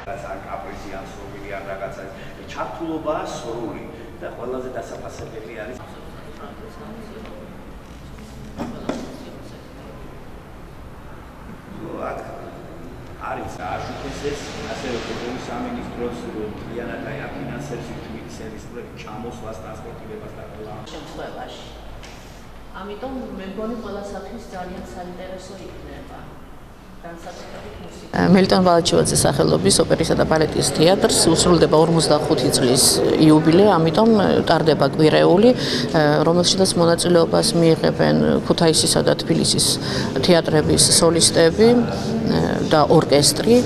კაპრიზი ან სრული ან რაღაცა ჩართულობაა სრული და ყველაზე დასაფასებელი არის არის აშუქეს ეს ასევე კულტურის სამინისტროს მთლიანად აფინანსებს თბილისის ერისპროექტ ჩამოსვლას ტრანსპორტირებას და ყველა შემთხვევაში. ამიტომ მე მგონი ყველა სახის ძალიან საინტერესო იქნება. მელიტონ ბალაჩივაძის სახელობის ოპერისა და ბალეტის თეატრს უსრულდება 45 წლის იუბილე, ამიტომ ტარდება კვირეული, რომელშიც მონაწილეობას მიიღებენ ქუთაისისა და თბილისის თეატრების სოლისტები და ორკესტრი.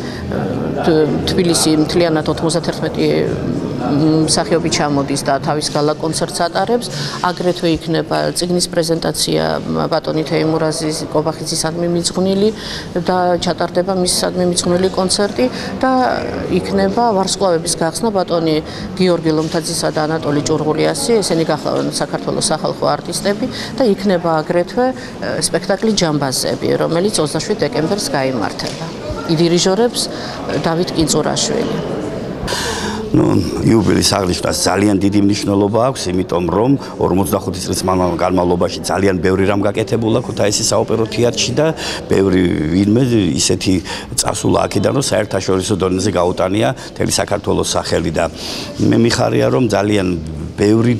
თბილისი მთლიანად 91 მსახიობი ჩამოდის და თავის გალა კონცერტს ატარებს. აგრეთვე იქნება წიგნის პრეზენტაცია ბატონი თეიმურაზის კობახიძისადმი მიძღვნილი და ჩატარდება მისადმი მიძღვნილი კონცერტი და იქნება ვარსკვლავების გახსნა ბატონი გიორგი ლომთაძისა და ანატოლი ჭურღულიასი, ესენი გახლავენ საქართველოს სახალხო არტისტები და იქნება აგრეთვე სპექტაკლი ჯამბაზები, რომელიც 27 დეკემბერს გაიმართება. იდირიჟორებს დავით კინწურაშვილი. იუბილის აღნიშვნას ძალიან დიდი მნიშვნელობა აქვს, იმიტომ რომ 45 წლის განმავლობაში ძალიან ბევრი რამ გაკეთებულა ქუთაისის საოპერო თეატრში და ბევრი ვინმე ისეთი წასულა აქედან, რომ საერთაშორისო დონეზე გაუტანია მთელი საქართველოს სახელი და მე მიხარია, რომ ძალიან ბევრი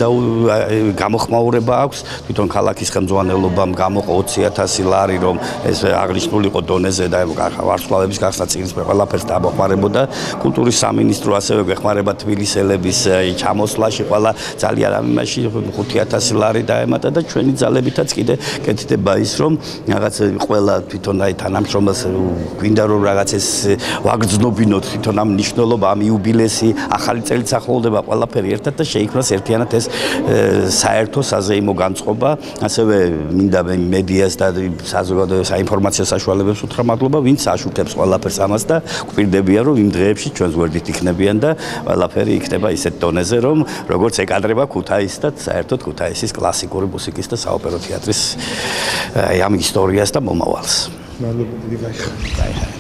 გამოხმაურება აქვს თვითონ ქალაქის ხელმძღვანელობამ გამოყო 20,000 ლარი, რომ ეს აღნიშნულიყო დონეზე და ვარსკვლავების გახსნა წიგნის ყველაფერს დაამოხმარებოდა. კულტურის სამინისტრო ასევე გვეხმარება თბილისელების ჩამოსვლაში, ყველა ძალიან ამაში 5,000 ლარი დაემატა და ჩვენი ძალებითაც კიდე კეთდება ის, რომ რაღაც ყველა თვითონ თანამშრომელს გვინდა რომ რაღაც ეს ვაგრძნობინოთ თვითონ ამ მნიშვნელობა, ამ იუბილესი, ახალი წელიც ახლოვდება ყველაფერი ერთად და შეიქმნას ერთიანად ეს საერთო საზეიმო განწყობა, ასევე მინდა მედიას და საზოგადოებრივ საინფორმაციო საშუალებებს უთხრა მადლობა, ვინც აშუქებს ყველაფერს ამას და გვპირდებიან, რომ იმ დღეებში ჩვენს გვერდით იქნებიან და ყველაფერი იქნება ისეთ დონეზე, რომ როგორც ეკადრება ქუთაისს და საერთოდ ქუთაისის კლასიკური მუსიკის და საოპერო თეატრის ამ ისტორიას და მომავალს. მადლობა დიდი.